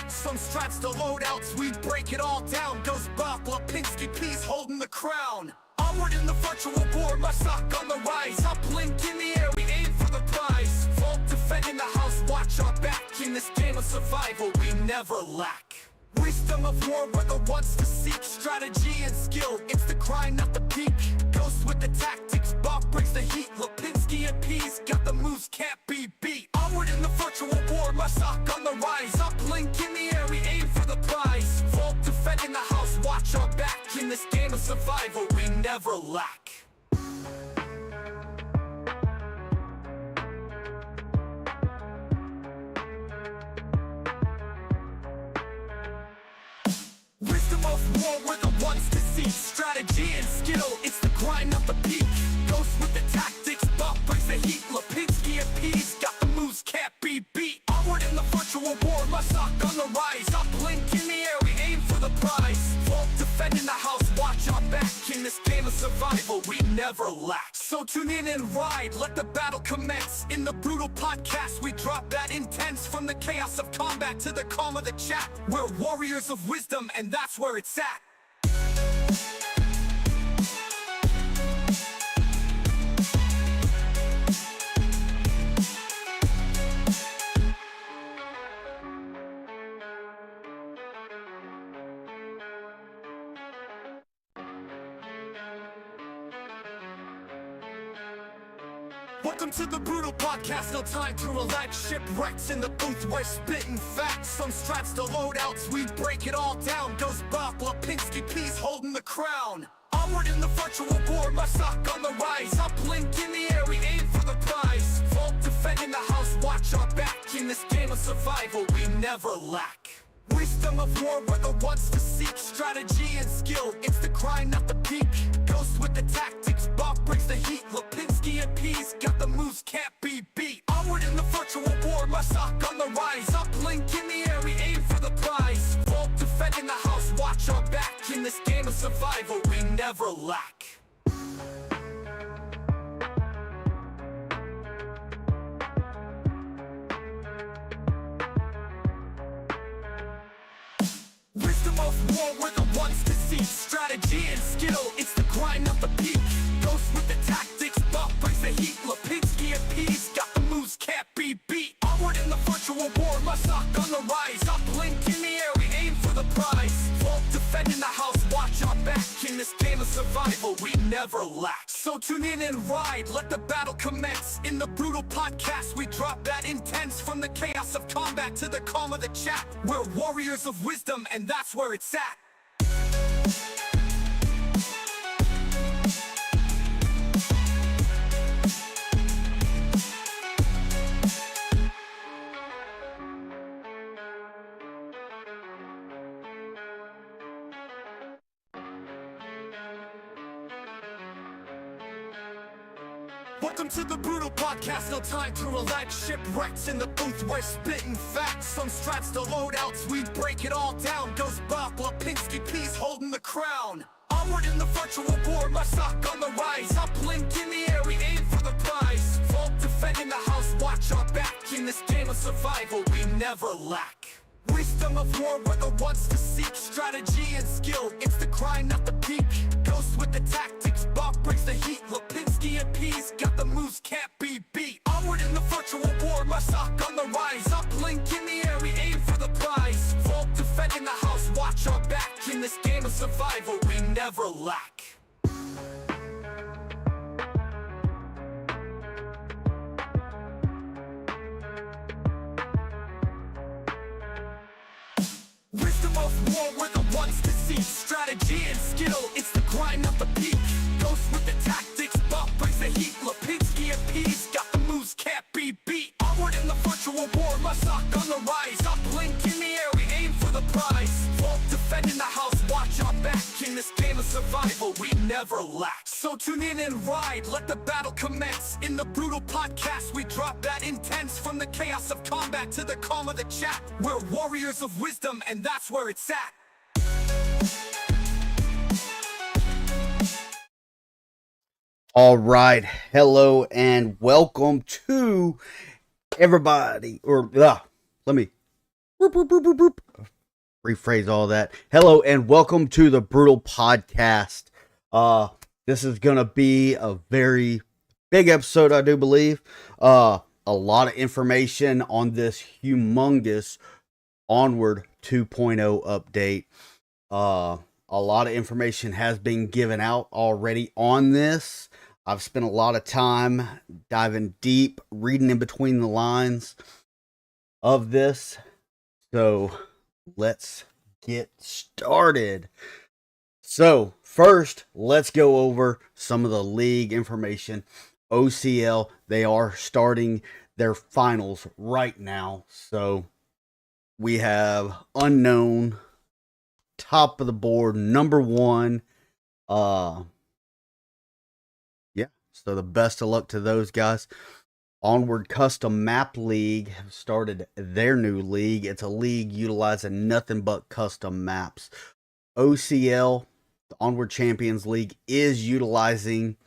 Some strats to loadouts, we break it all down. Goes Bob, Lipinski, P's holding the crown. Onward in the virtual war, my sock on the rise. Up blink in the air, we aim for the prize. Vault defending the house, watch our back. In this game of survival, we never lack. Wisdom of war, we're the ones to seek. Strategy and skill, it's the grind, not the peak. Ghost with the tactics, Bob brings the heat. Lipinski and P's got the moves, can't be beat. Onward in the virtual war, my sock on the rise. Up blink in the air, we aim for the prize. Vault defending the house, watch our back. In this game of survival, we never lack. Wisdom of war, we're the ones to see. Strategy and skill, it's the grind, not the peak. Ghost with the tactics, Bob brings the heat. Lipinski and P's got the moves, can't be beat. Onward in the virtual war, my sock on the rise. Up blink in the air, we aim for the prize. Vault defending the house, watch our back. In this game of survival, we never lack. So tune in and ride, let the battle commence. In the brutal podcast, we drop that intense. From the chaos of combat to the calm of the chat. We're warriors of wisdom, and that's where it's at. Welcome to the brutal podcast, no time to relax. Shipwrecked in the booth, we're spitting facts. Some strats to loadouts, we break it all down. Goes Bob, Lipinski, P's holding the crown. Onward in the virtual war, my sock on the rise. Up blink in the air, we aim for the prize. Vault defending the house, watch our back. In this game of survival, we never lack. Wisdom of war, we're the ones to seek. Strategy and skill, it's the grind, not the peak. Ghost with the tactics, Bob brings the heat. Lipinski and P's got the moves, can't be beat. Onward in the virtual war, my sock on the rise. Up blink in the air, we aim for the prize. Vault defending the house, watch our back. In this game of survival, we never lack. Wisdom of war, we're the ones to see. Strategy and skill, it's the grind, not the peak. Ghost with the tactics, Bob brings the heat. Lipinski and P's got the moves, can't be beat. Onward in the virtual war, my sock on the rise. Up blink in the air, we aim for the prize. Vault defending the house, watch our back. In this game of survival, we never lack. So tune in and ride, let the battle commence. In the brutal podcast, we drop that intense. From the chaos of combat to the calm of the chat. We're warriors of wisdom, and that's where it's at. Welcome to the brutal podcast, no time to relax. Shipwrecked in the booth, we're spitting facts. Some strats to loadouts, we break it all down. Goes Bob, Lipinski, P's holding the crown. Onward in the virtual war, my sock on the rise. Up blink in the air, we aim for the prize. Vault defending the house, watch our back. In this game of survival, we never lack. Wisdom of war, we're the ones to seek. Strategy and skill, it's the grind, not the peak. Ghost with the tactics, Bob brings the heat. Lipinski and P's got the moves, can't be beat. Onward in the virtual war, my sock on the rise. Up blink in the air, we aim for the prize. Vault defending the house, watch our back. In this game of survival, we never lack. Wisdom of war, we're the ones to see. Strategy and skill, it's the grind, not the peak. Ghost with the tactics, Bob brings the heat. Lipinski and P's got the moves, can't be beat. Onward in the virtual war, my sock on the rise. Up blink in the air, we aim for the prize. Vault defending the house, watch our back. In this game of survival, we never lack. So tune in and ride, let the battle commence. In the brutal podcast, we drop that intense. From the chaos of combat to the calm of the chat. We're warriors of wisdom, and that's where it's at. All right, hello and welcome to everybody, or let me Boop, boop, boop, boop, boop. Rephrase all that. Hello and welcome to the Brutal Podcast. This is gonna be a very big episode, I do believe. A lot of information on this humongous Onward 2.0 update. A lot of information has been given out already on this. I've spent a lot of time diving deep, reading in between the lines of this. So let's get started. So first, let's go over some of the league information. OCL, they are starting their finals right now. So we have unknown, top of the board, number one. Yeah, so the best of luck to those guys. Onward Custom Map League started their new league. It's a league utilizing nothing but custom maps. OCL, the Onward Champions League, is utilizing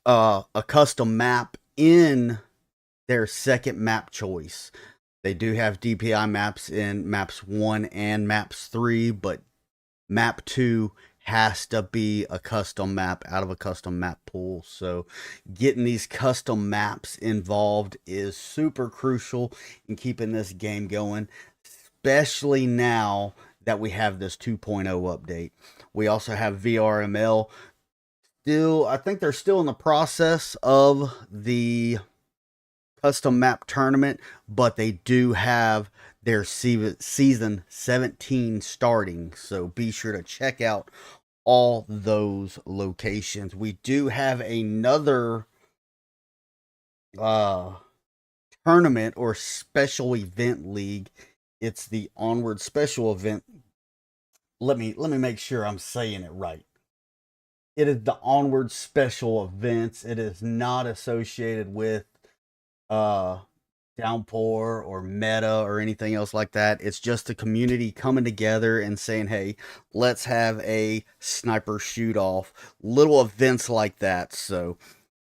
a custom map in their second map choice. They do have DPI maps in maps 1 and maps 3, but map 2 has to be a custom map out of a custom map pool. So getting these custom maps involved is super crucial in keeping this game going, especially now that we have this 2.0 update. We also have VRML. I think they're still in the process of the custom map tournament, but they do have their season 17 starting, so be sure to check out all those locations. We do have another tournament or special event league. It's the Onward special event. Let me make sure I'm saying it right. It is the Onward special events. It is not associated with Downpour or Meta or anything else like that. It's just the community coming together and saying, hey, let's have a sniper shoot off, little events like that. So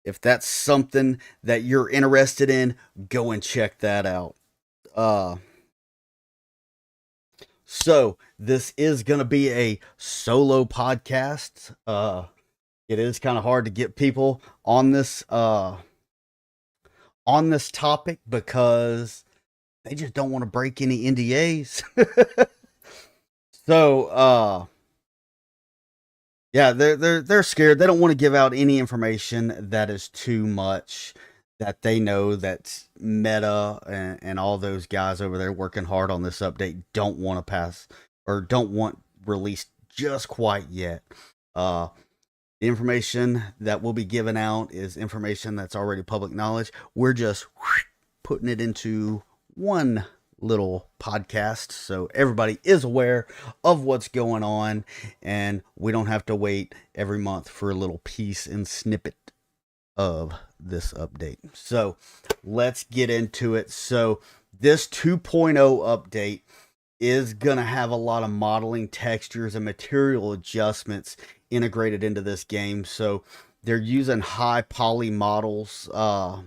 if that's something that you're interested in, go and check that out. So this is going to be a solo podcast. It is kind of hard to get people on this topic because they just don't want to break any NDAs. So yeah, they're scared. They don't want to give out any information that is too much, that they know that Meta and all those guys over there working hard on this update don't want to pass or don't want released just quite yet. The information that will be given out is information that's already public knowledge. We're just putting it into one little podcast so everybody is aware of what's going on, and we don't have to wait every month for a little piece and snippet of this update. So let's get into it. So this 2.0 update is going to have a lot of modeling, textures, and material adjustments integrated into this game. So they're using high poly models to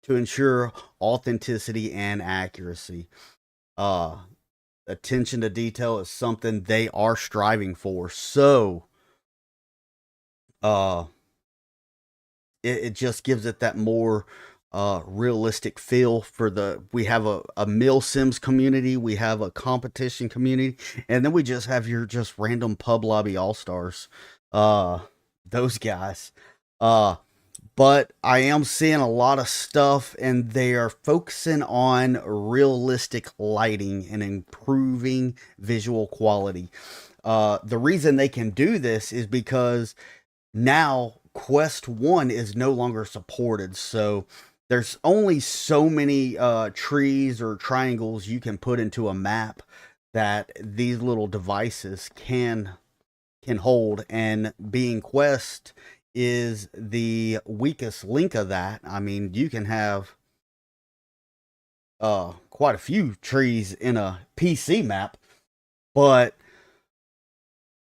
ensure authenticity and accuracy. Attention to detail is something they are striving for. So it just gives it that more realistic feel for we have a Mill Sims community, we have a competition community, and then we just have your just random pub lobby all-stars, those guys. But I am seeing a lot of stuff, and they are focusing on realistic lighting and improving visual quality. The reason they can do this is because now Quest 1 is no longer supported, so there's only so many trees or triangles you can put into a map that these little devices can hold, and being Quest is the weakest link of that. I mean, you can have quite a few trees in a PC map, but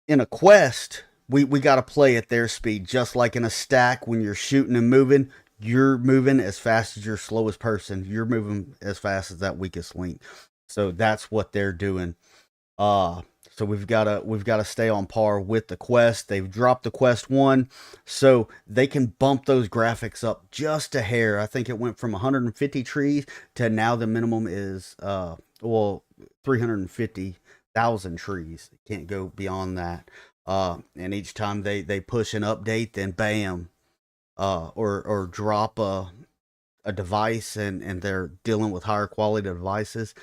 in a Quest, we got to play at their speed. Just like in a stack, when you're shooting and moving, you're moving as fast as your slowest person. You're moving as fast as that weakest link. So that's what they're doing. Uh, so we've gotta stay on par with the Quest. They've dropped the Quest 1, so they can bump those graphics up just a hair. I think it went from 150 trees to now the minimum is 350,000 trees. Can't go beyond that. And each time they push an update, then bam, or drop a device, and they're dealing with higher quality devices,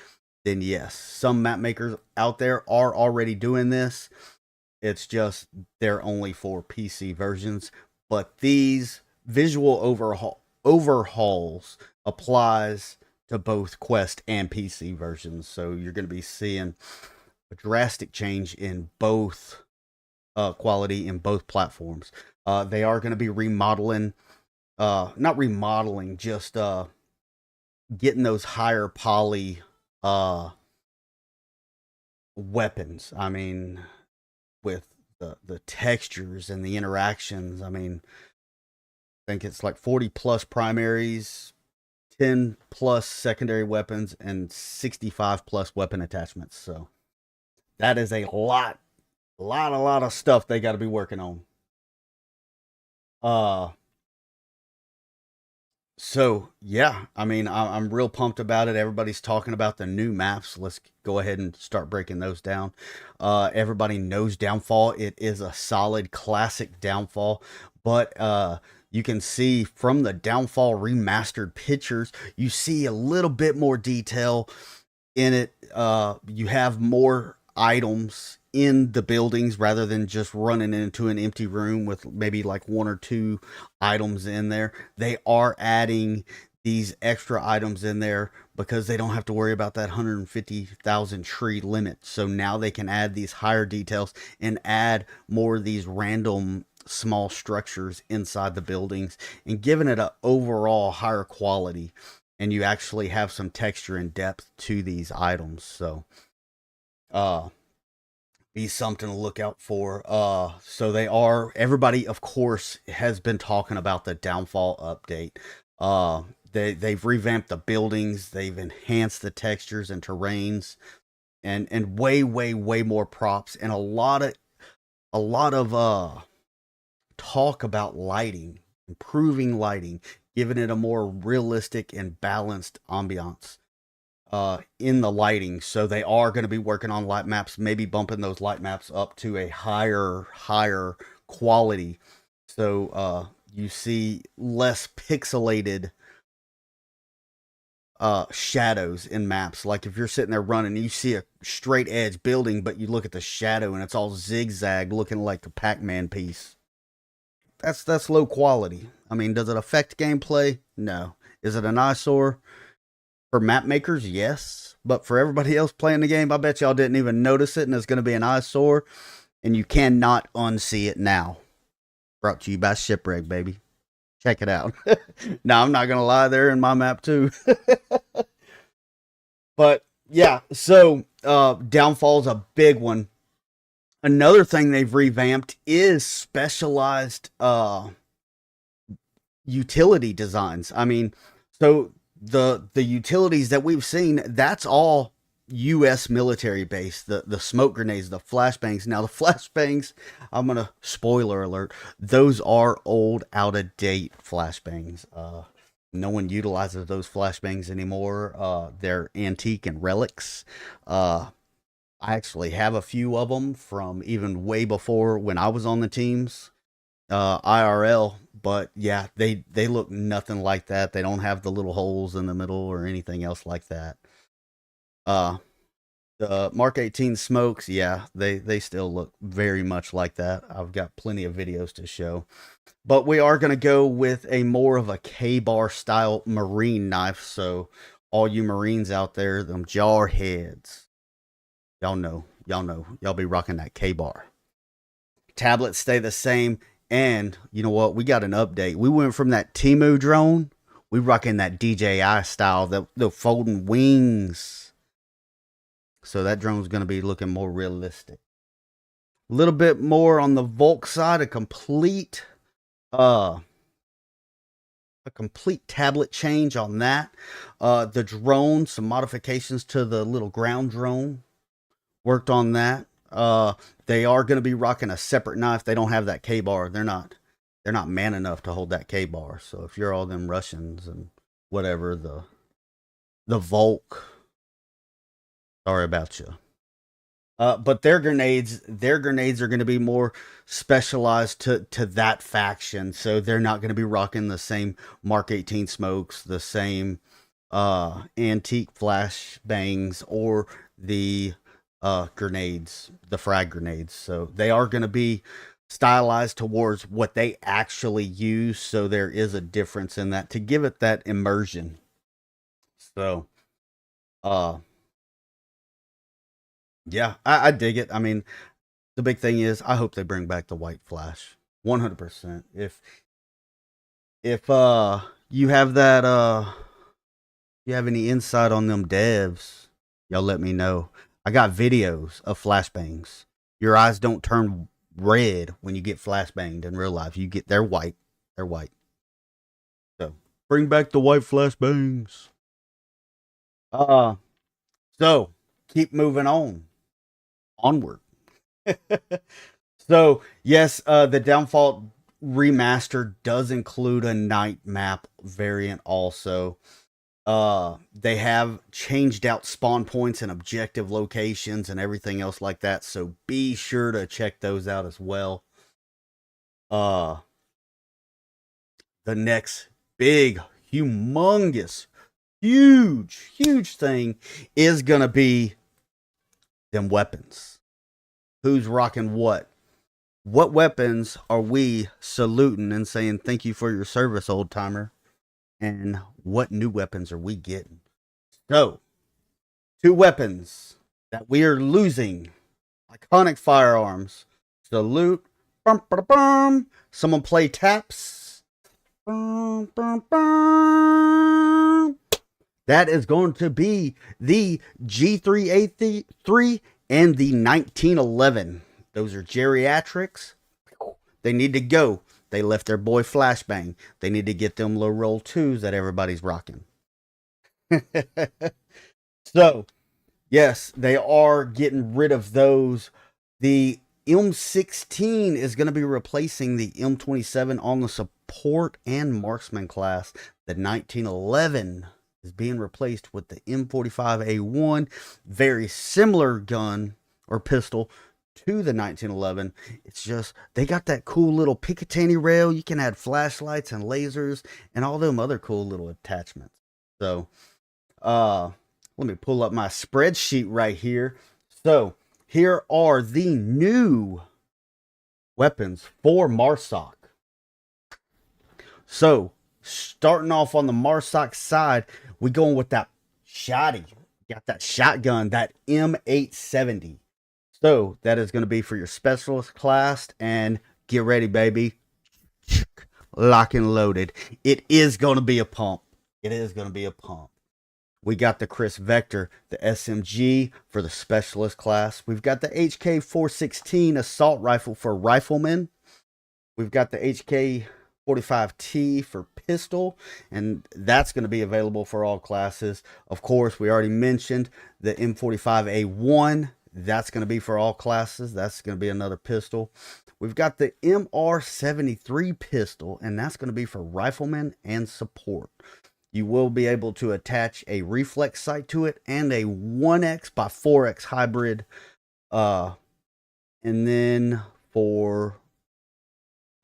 then yes, some map makers out there are already doing this. It's just they're only for PC versions. But these visual overhauls applies to both Quest and PC versions. So you're going to be seeing a drastic change in both quality in both platforms. They are going to be remodeling, not remodeling, just getting those higher poly weapons. I mean, with the textures and the interactions. I mean, I think it's like 40 plus primaries, 10 plus secondary weapons, and 65 plus weapon attachments. So that is a lot of stuff they got to be working on. So yeah, I mean, I'm real pumped about it. Everybody's talking about the new maps. Let's go ahead and start breaking those down. Everybody knows Downfall. It is a solid classic Downfall, but you can see from the Downfall remastered pictures, you see a little bit more detail in it. You have more items in the buildings rather than just running into an empty room with maybe like one or two items in there. They are adding these extra items in there because they don't have to worry about that 150,000 tree limit. So now they can add these higher details and add more of these random small structures inside the buildings and giving it an overall higher quality. And you actually have some texture and depth to these items. So, be something to look out for. So everybody, of course, has been talking about the Downfall update. They've revamped the buildings, they've enhanced the textures and terrains, and way more props, and a lot of talk about lighting, improving lighting, giving it a more realistic and balanced ambiance in the lighting. So they are going to be working on light maps, maybe bumping those light maps up to a higher quality. So you see less pixelated shadows in maps. Like if you're sitting there running, you see a straight edge building, but you look at the shadow and it's all zigzag, looking like a Pac-Man piece. That's low quality. I mean, does it affect gameplay? No. Is it an eyesore? For map makers, yes. But for everybody else playing the game, I bet y'all didn't even notice it, and it's going to be an eyesore, and you cannot unsee it now. Brought to you by Shipwreckd, baby. Check it out. Now, I'm not going to lie, they're in my map too. But yeah, so Downfall's a big one. Another thing they've revamped is specialized utility designs. I mean, so the utilities that we've seen, that's all U.S. military base. The smoke grenades, the flashbangs. Now the flashbangs, I'm gonna spoiler alert, those are old, out of date flashbangs. No one utilizes those flashbangs anymore. They're antique and relics. I actually have a few of them from even way before when I was on the teams, IRL. But yeah, they look nothing like that. They don't have the little holes in the middle or anything else like that. The Mark 18 smokes, yeah, they still look very much like that. I've got plenty of videos to show. But we are going to go with a more of a K-bar style marine knife. So all you Marines out there, them jar heads, y'all know, y'all be rocking that K-bar. Tablets stay the same. And you know what? We got an update. We went from that Temu drone. We rocking that DJI style, the folding wings. So that drone's going to be looking more realistic. A little bit more on the Volk side, a complete a complete tablet change on that. The drone, some modifications to the little ground drone, worked on that. They are going to be rocking a separate knife. They don't have that K-bar. They're not man enough to hold that K-bar. So if you're all them Russians and whatever, the Volk, sorry about you. But their grenades are going to be more specialized to that faction. So they're not going to be rocking the same Mark 18 smokes, the same antique flash bangs, or the grenades, the frag grenades. So they are going to be stylized towards what they actually use. So there is a difference in that to give it that immersion. So, yeah, I dig it. I mean, the big thing is I hope they bring back the white flash 100%. If you have that you have any insight on them devs, y'all let me know. I got videos of flashbangs. Your eyes don't turn red when you get flashbanged in real life. They're white. They're white. So bring back the white flashbangs. So keep moving on. Onward. So yes, the Downfall remaster does include a night map variant also. They have changed out spawn points and objective locations and everything else like that, so be sure to check those out as well. The next big, humongous, huge thing is gonna be them weapons. Who's rocking what? What weapons are we saluting and saying thank you for your service, old timer? And what new weapons are we getting? So, 2 weapons that we are losing. Iconic firearms. Salute. Bum, bum, bum. Someone play taps. Bum, bum, bum. That is going to be the G3A3 and the 1911. Those are geriatrics. They need to go. They left their boy Flashbang. They need to get them low roll 2s that everybody's rocking. So, yes, they are getting rid of those. The M16 is going to be replacing the M27 on the support and marksman class. The 1911 is being replaced with the M45A1. Very similar gun or pistol to the 1911. It's just they got that cool little Picatinny rail. You can add flashlights and lasers and all them other cool little attachments. So let me pull up my spreadsheet right here. So here are the new weapons for MARSOC. So starting off on the MARSOC side, we going with that shotty. Got that shotgun, that M870. So that is going to be for your specialist class, and get ready, baby. Lock and loaded. It is going to be a pump. It is going to be a pump. We got the Chris Vector, the SMG for the specialist class. We've got the HK416 assault rifle for riflemen. We've got the HK45T for pistol, and that's going to be available for all classes. Of course, we already mentioned the M45A1. That's going to be for all classes. That's going to be another pistol. We've got the MR73 pistol, and that's going to be for riflemen and support. You will be able to attach a reflex sight to it and a 1x by 4x hybrid. And then for...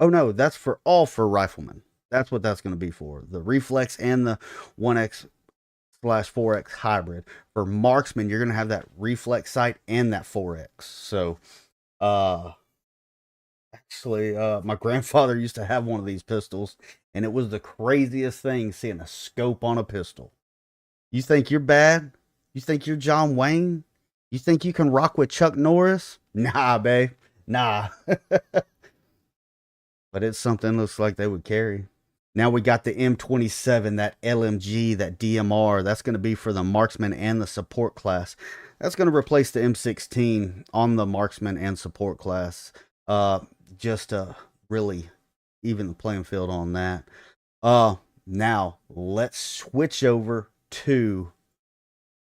Oh no, that's for all for riflemen. That's what that's going to be for. The reflex and the 1x/4x hybrid. For marksman, you're going to have that reflex sight and that 4x. So, actually, my grandfather used to have one of these pistols, and it was the craziest thing seeing a scope on a pistol. You think you're bad? You think you're John Wayne? You think you can rock with Chuck Norris? Nah, babe. Nah. But it's something looks like they would carry. Now we got the M27, that LMG, that DMR. That's going to be for the marksman and the support class. That's going to replace the M16 on the marksman and support class. Just to really even the playing field on that. Now let's switch over to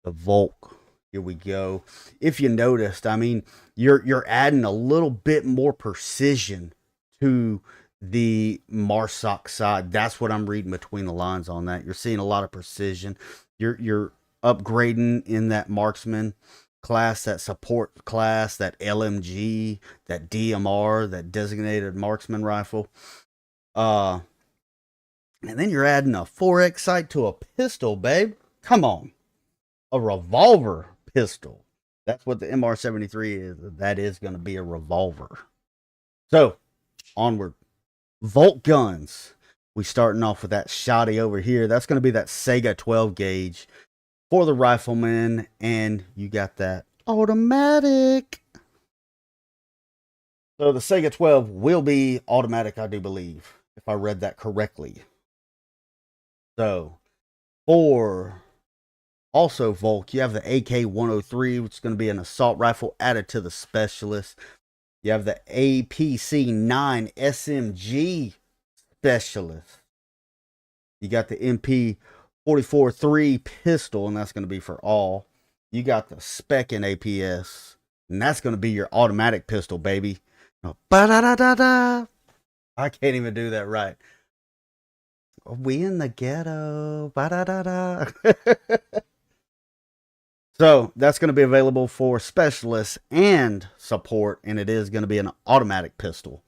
the Volk. Here we go. If you noticed, I mean, you're adding a little bit more precision to the Marsoc side. That's what I'm reading between the lines on that. You're seeing a lot of precision. You're upgrading in that marksman class, that support class, that LMG, that DMR, that designated marksman rifle. And then you're adding a 4X sight to a pistol, babe. Come on. A revolver pistol. That's what the MR73 is. That is going to be a revolver. So, onward. Volt guns. We starting off with that shotty over here. That's going to be that Sega 12 gauge for the rifleman. And you got that automatic. So the Sega 12 will be automatic, I do believe, if I read that correctly. So, for also Volk, you have the AK-103, which is going to be an assault rifle added to the specialist. You have the APC-9 SMG specialist. You got the MP-44-3 pistol, and that's going to be for all. You got the spec in APS, and that's going to be your automatic pistol, baby. Ba-da-da-da-da. I can't even do that right. We in the ghetto. Ba-da-da-da. So that's going to be available for specialists and support, and it is going to be an automatic pistol.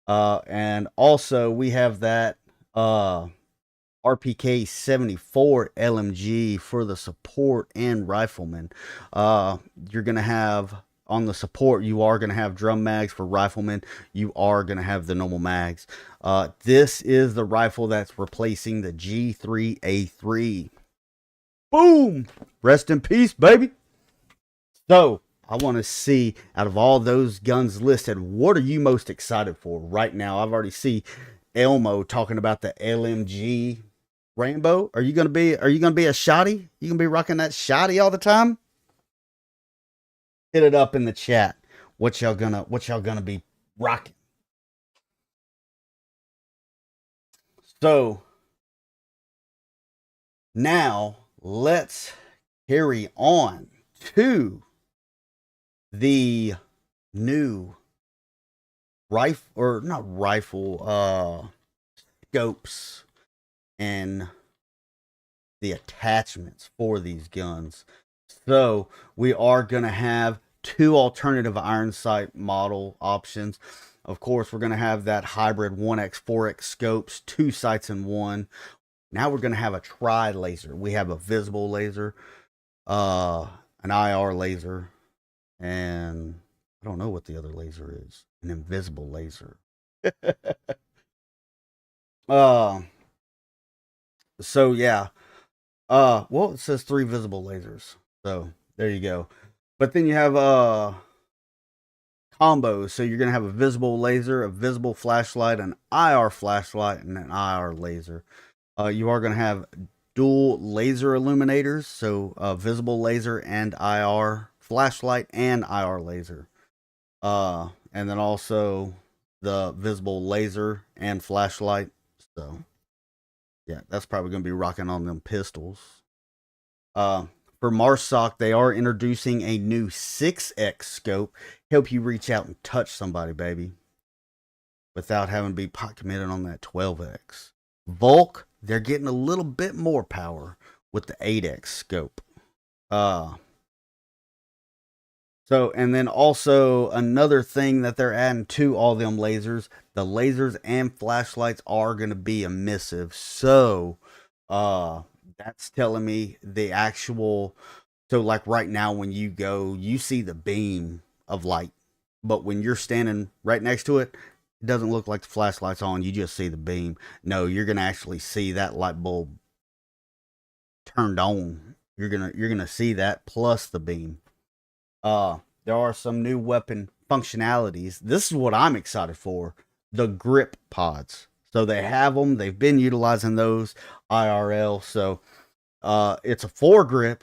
And also we have that RPK 74 LMG for the support and rifleman. You're going to have on the support, you are going to have drum mags. For riflemen, you are going to have the normal mags. This is the rifle that's replacing the G3A3. Boom! Rest in peace, baby. So, I want to see, out of all those guns listed, what are you most excited for right now? I've already seen Elmo talking about the LMG Rainbow. Are you gonna be a shotty? You gonna be rocking that shotty all the time? Hit it up in the chat. What y'all gonna be rocking? So now let's carry on to the new scopes and the attachments for these guns. So we are going to have two alternative iron sight model options. Of course, we're going to have that hybrid 1X, 4X scopes, two sights in one. Now we're going to have a tri-laser. We have a visible laser, an IR laser, and I don't know what the other laser is. An invisible laser. So yeah. Well, it says 3 visible lasers. So there you go. But then you have combos. So you're gonna have a visible laser, a visible flashlight, an IR flashlight, and an IR laser. You are gonna have dual laser illuminators, so visible laser and IR flashlight and IR laser. And then also the visible laser and flashlight. So yeah, that's probably gonna be rocking on them pistols. For Marsoc, they are introducing a new 6X scope. Help you reach out and touch somebody, baby, without having to be pot committed on that 12X. Volk, they're getting a little bit more power with the 8X scope. So, and then also another thing that they're adding to all them lasers, the lasers and flashlights are going to be emissive. So, that's telling me the actual, so like right now when you go, you see the beam of light, but when you're standing right next to it, it doesn't look like the flashlight's on. You just see the beam. No, you're going to actually see that light bulb turned on. You're going to see that plus the beam. There are some new weapon functionalities. This is what I'm excited for. The grip pods. So they have them. They've been utilizing those IRL. So it's a foregrip,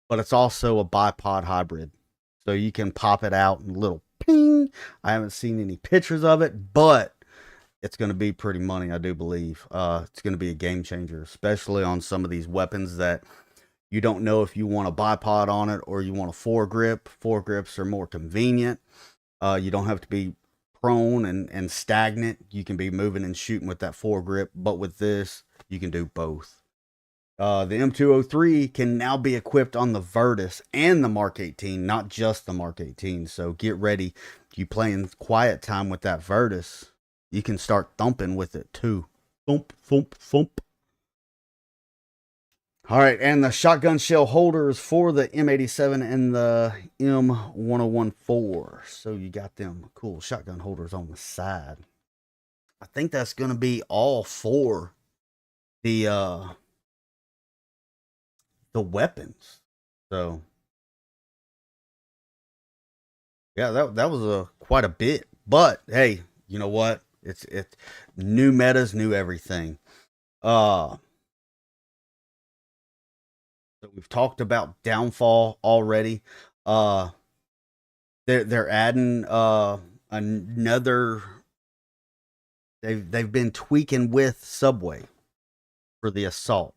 but it's also a bipod hybrid. So you can pop it out and little ping. I haven't seen any pictures of it, but it's going to be pretty money, I do believe. It's going to be a game changer, especially on some of these weapons that you don't know if you want a bipod on it or you want a foregrip. Foregrips are more convenient. You don't have to be prone and stagnant. You can be moving and shooting with that foregrip, but with this, you can do both. The M203 can now be equipped on the Virtus and the Mark 18, not just the Mark 18. So get ready. If you playing quiet time with that Virtus, you can start thumping with it too. Thump, thump, thump. All right, and the shotgun shell holders for the M87 and the M1014. So you got them cool shotgun holders on the side. I think that's going to be all for the weapons. So yeah, that was quite a bit. But hey, you know what? It's new metas, new everything. So we've talked about Downfall already. They're adding another. They've been tweaking with Subway for the assault.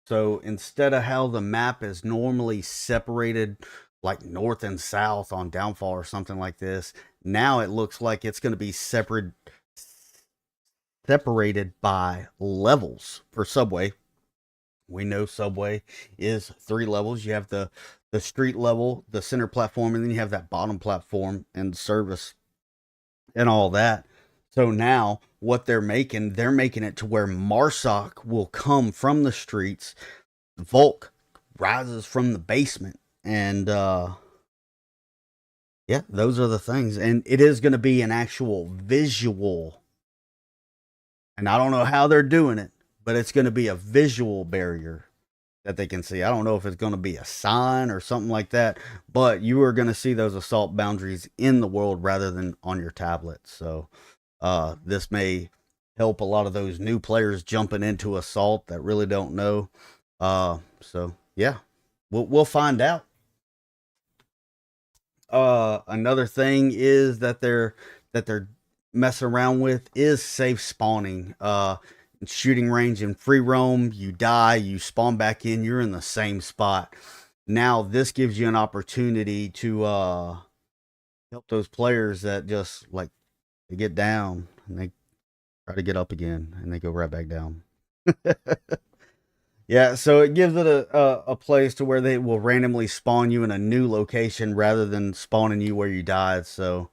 So instead of how the map is normally separated like north and south on Downfall or something like this, now it looks like it's going to be separated by levels for Subway. We know Subway is 3 levels. You have the street level, the center platform, and then you have that bottom platform and service and all that. So now what they're making it to where Marsoc will come from the streets, Volk rises from the basement, and yeah, those are the things. And it is going to be an actual visual, and I don't know how they're doing it, but it's going to be a visual barrier that they can see. I don't know if it's going to be a sign or something like that, but you are going to see those assault boundaries in the world rather than on your tablet. So this may help a lot of those new players jumping into assault that really don't know. So yeah, we'll find out. Another thing is that they're messing around with is safe spawning. Shooting range and free roam, you die, you spawn back in, you're in the same spot. Now this gives you an opportunity to help those players that just like they get down and they try to get up again and they go right back down. Yeah, so it gives it a place to where they will randomly spawn you in a new location rather than spawning you where you died. So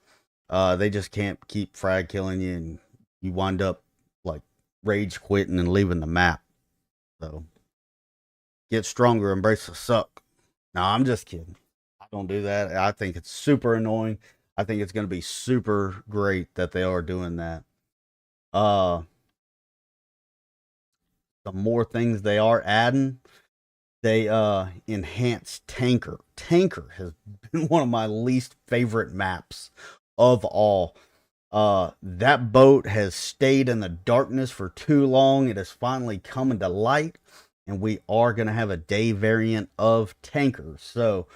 they just can't keep frag killing you, and you wind up like rage quitting and leaving the map. So get stronger, embrace the suck. No, I'm just kidding. I don't do that. I think it's super annoying. I think it's going to be super great that they are doing that. The more things they are adding, they enhance Tanker. Tanker has been one of my least favorite maps of all. That boat has stayed in the darkness for too long. It is finally coming to light, and we are going to have a day variant of Tanker. So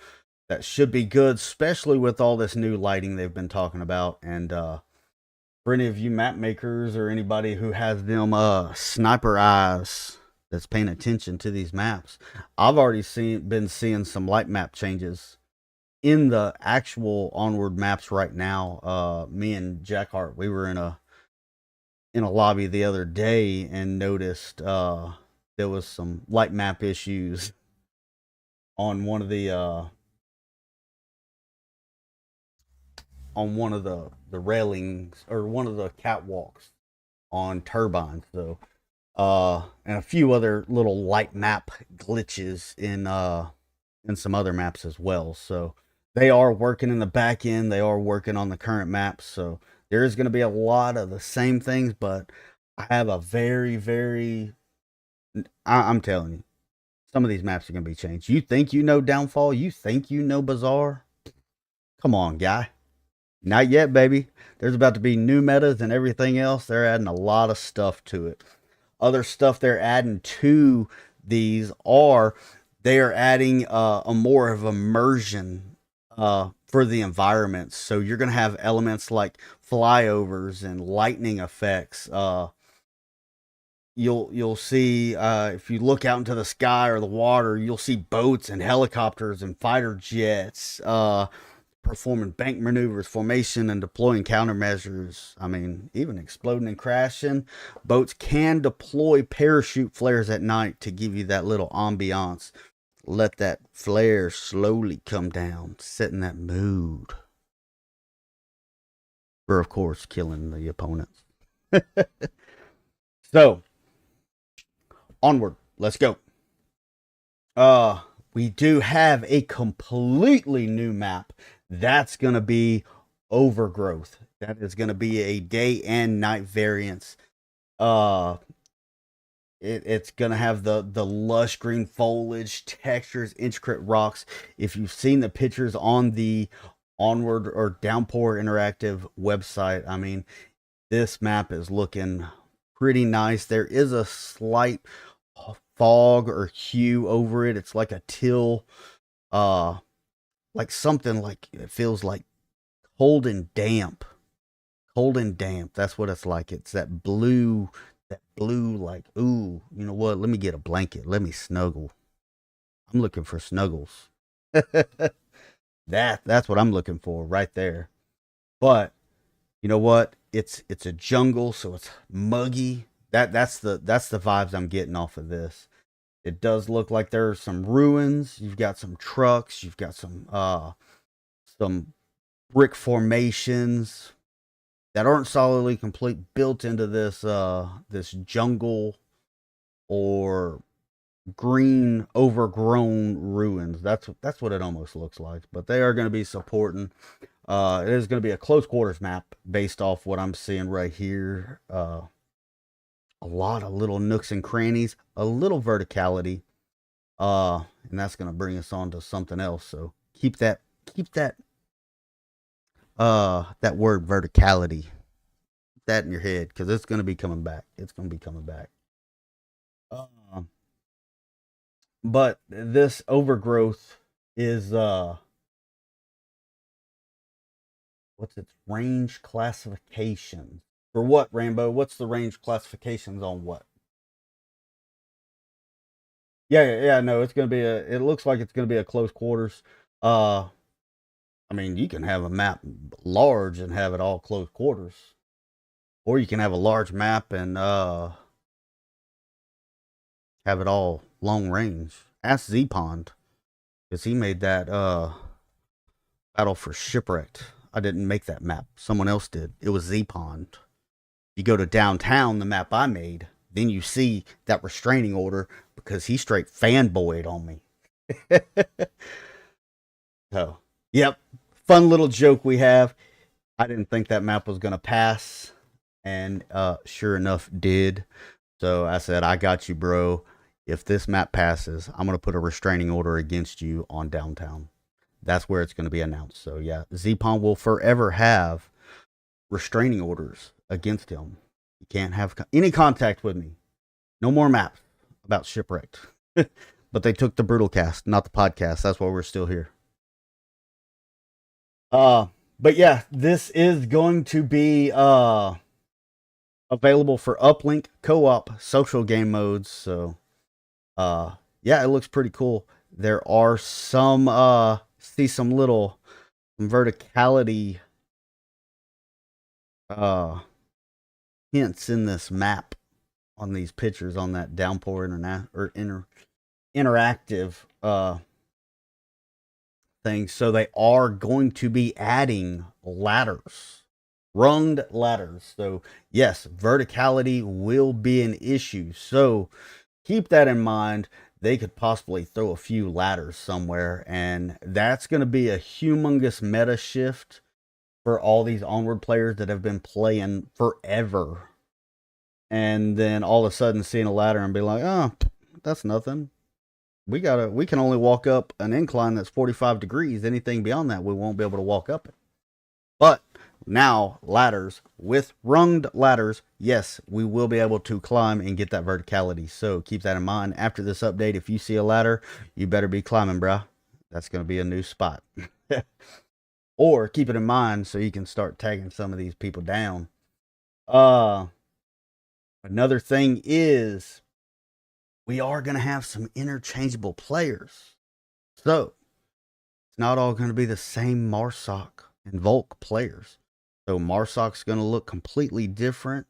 that should be good, especially with all this new lighting they've been talking about. And for any of you map makers or anybody who has them sniper eyes that's paying attention to these maps, I've already been seeing some light map changes in the actual Onward maps right now. Me and Jack Hart, we were in a lobby the other day and noticed there was some light map issues on one of the railings or one of the catwalks on Turbine. So and a few other little light map glitches in some other maps as well. So they are working in the back end. They are working on the current maps. So there is going to be a lot of the same things, but I have a I'm telling you, some of these maps are going to be changed. You think you know Downfall? You think you know Bazaar? Come on, guy. Not yet, baby. There's about to be new metas and everything else. They're adding a lot of stuff to it. Other stuff they're adding to these are they are adding a more of immersion for the environment. So you're going to have elements like flyovers and lightning effects. You'll see, if you look out into the sky or the water, you'll see boats and helicopters and fighter jets performing bank maneuvers, formation, and deploying countermeasures. I mean, even exploding and crashing. Boats can deploy parachute flares at night to give you that little ambiance. Let that flare slowly come down, setting that mood for, of course, killing the opponents. So, onward. Let's go. We do have a completely new map. That's going to be Overgrowth. That is going to be a day and night variance. It's going to have the lush green foliage, textures, intricate rocks. If you've seen the pictures on the Onward or Downpour Interactive website, I mean, this map is looking pretty nice. There is a slight fog or hue over it. It's like a teal, like something like, it feels like cold and damp. Cold and damp. That's what it's like. It's that blue, like, ooh, you know what? Let me get a blanket. Let me snuggle. I'm looking for snuggles. That's what I'm looking for right there. But you know what? It's a jungle, so it's muggy. That's the vibes I'm getting off of this. It does look like there are some ruins. You've got some trucks. You've got some brick formations that aren't solidly complete, built into this this jungle or green overgrown ruins. That's what it almost looks like. But they are going to be supporting. It is going to be a close quarters map based off what I'm seeing right here. A lot of little nooks and crannies, a little verticality, and that's going to bring us on to something else. So keep that word verticality, keep that in your head, because it's going to be coming back. It's going to be coming back. But this Overgrowth is what's its range classification? For what, Rainbow? What's the range classifications on what? Yeah, no, it's gonna be it looks like it's gonna be a close quarters. I mean, you can have a map large and have it all close quarters. Or you can have a large map and have it all long range. Ask Z-Pond, because he made that battle for Shipwreckd. I didn't make that map. Someone else did. It was Z-Pond. You go to downtown, the map I made, then you see that restraining order because he straight fanboyed on me. So, yep, fun little joke we have. I didn't think that map was going to pass, and sure enough, did. So I said, I got you, bro. If this map passes, I'm going to put a restraining order against you on downtown. That's where it's going to be announced. So, yeah, Z-Pond will forever have restraining orders against him. You can't have any contact with me. No more maps about Shipwreckd. But they took the Brutal Cast, not the podcast. That's why we're still here. But yeah, this is going to be available for uplink, co-op, social game modes. So yeah, it looks pretty cool. There are some see some little verticality hints in this map on these pictures on that Downpour interactive thing. So they are going to be adding ladders, runged ladders. So yes, verticality will be an issue. So keep that in mind. They could possibly throw a few ladders somewhere, and that's going to be a humongous meta shift for all these Onward players that have been playing forever. And then all of a sudden seeing a ladder and be like, oh, that's nothing. We can only walk up an incline that's 45 degrees. Anything beyond that, we won't be able to walk up it. But now ladders, with runged ladders, yes, we will be able to climb and get that verticality. So keep that in mind. After this update, if you see a ladder, you better be climbing, bruh. That's going to be a new spot. Or keep it in mind so you can start tagging some of these people down. Uh, Another thing is we are going to have some interchangeable players. So it's not all going to be the same Marsoc and Volk players. So Marsoc's going to look completely different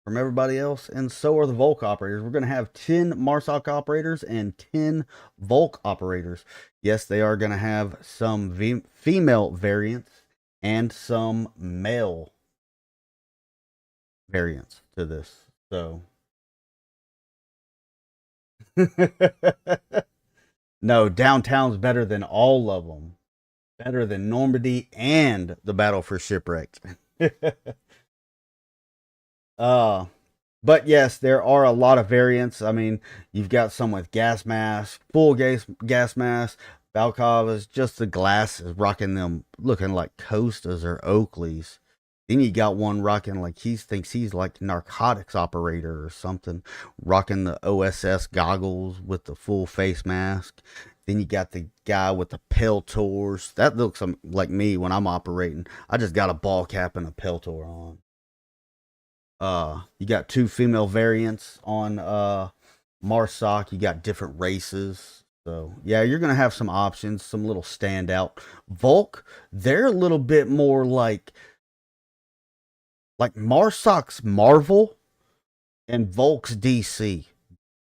from everybody else, and so are the Volk operators. We're going to have 10 Marsoc operators and 10 Volk operators. Yes, they are going to have some female variants and some male variants to this. So no, downtown's better than all of them. Better than Normandy and the Battle for Shipwrecked. uh But yes, there are a lot of variants. I mean, you've got some with gas mask, full gas mask. Balkov is just the glasses, rocking them, looking like Costas or Oakleys. Then you got one rocking like he thinks he's like narcotics operator or something, rocking the OSS goggles with the full face mask. Then you got the guy with the peltors. That looks like me when I'm operating. I just got a ball cap and a peltor on. You got 2 female variants on Marsoc. You got different races. So yeah, you're gonna have some options, some little standout. Volk, they're a little bit more like Marsoc's Marvel and Volk's DC.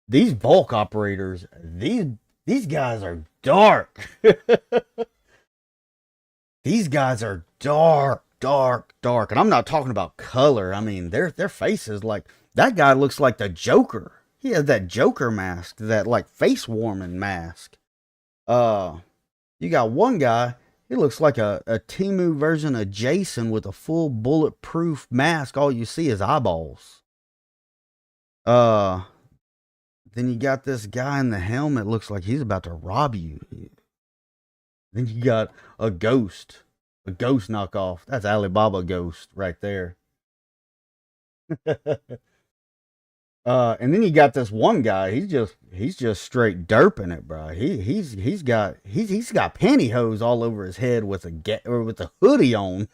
These Volk operators, these guys are dark. These guys are dark, dark, dark. And I'm not talking about color. I mean, their faces, like, that guy looks like the Joker. He has that Joker mask, that like face warming mask. You got one guy, he looks like a Timu version of Jason with a full bulletproof mask. All you see is eyeballs. Then you got this guy in the helmet, looks like he's about to rob you. Then you got a ghost knockoff. That's Alibaba Ghost right there. And then you got this one guy. He's just straight derping it, bro. He's got pantyhose all over his head with a hoodie on.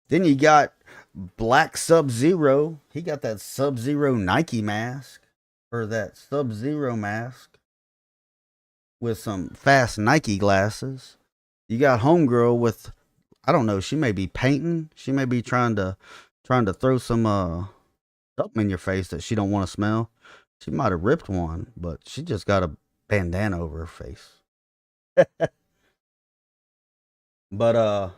Then you got Black Sub-Zero. He got that Sub-Zero Nike mask, or that Sub-Zero mask with some fast Nike glasses. You got Homegirl with, I don't know, she may be painting. She may be trying to throw some something in your face that she don't want to smell. She might have ripped one, but she just got a bandana over her face. But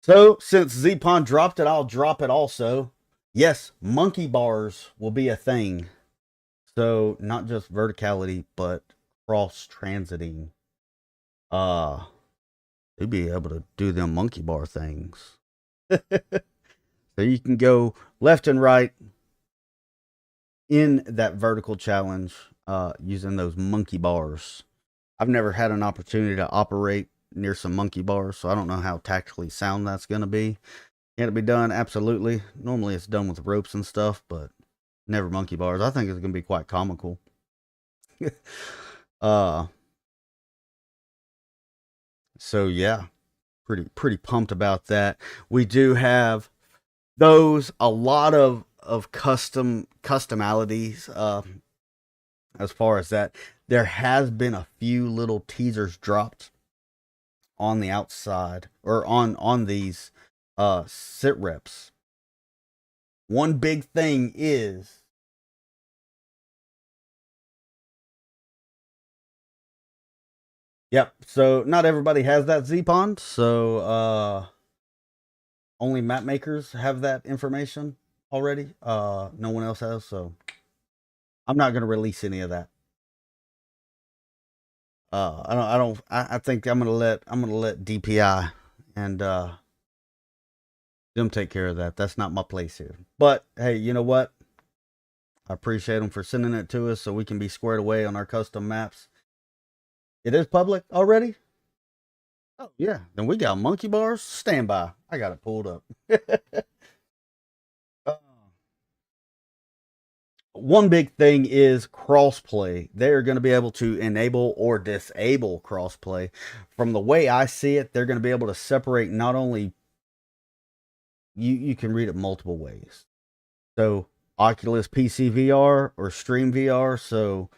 so since Zpon dropped it, I'll drop it also. Yes, monkey bars will be a thing. So not just verticality, but cross transiting. They'd be able to do them monkey bar things. So you can go left and right in that vertical challenge using those monkey bars. I've never had an opportunity to operate near some monkey bars, so I don't know how tactically sound that's going to be. Can it be done? Absolutely. Normally it's done with ropes and stuff, but never monkey bars. I think it's going to be quite comical. So yeah, pretty pumped about that. We do have a lot of customalities as far as that. There has been a few little teasers dropped on the outside, or on these sit reps. One big thing is yep, so not everybody has that Zpon, so only map makers have that information already. No one else has, so I'm not gonna release any of that. I think I'm gonna let DPI and them take care of that. That's not my place here. But hey, you know what? I appreciate them for sending it to us so we can be squared away on our custom maps. It is public already? Oh yeah, then we got monkey bars. Stand by. I got it pulled up. one big thing is crossplay. They're going to be able to enable or disable crossplay. From the way I see it, they're going to be able to separate not only you can read it multiple ways. So Oculus PC VR or Stream VR. So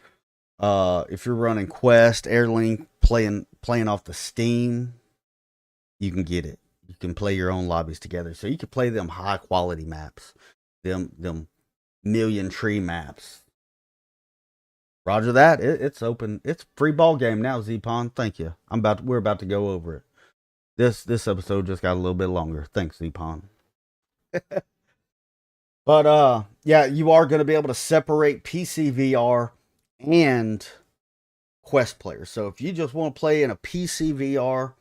if you're running Quest, Airlink, playing off the Steam, you can get it. You can play your own lobbies together. So you can play them high quality maps, them million tree maps. Roger that. It's open. It's free ball game now, Z-Pon. Thank you. We're about to go over it. This episode just got a little bit longer. Thanks, Z-Pon. But yeah, you are going to be able to separate PC VR and Quest players. So if you just want to play in a PC VR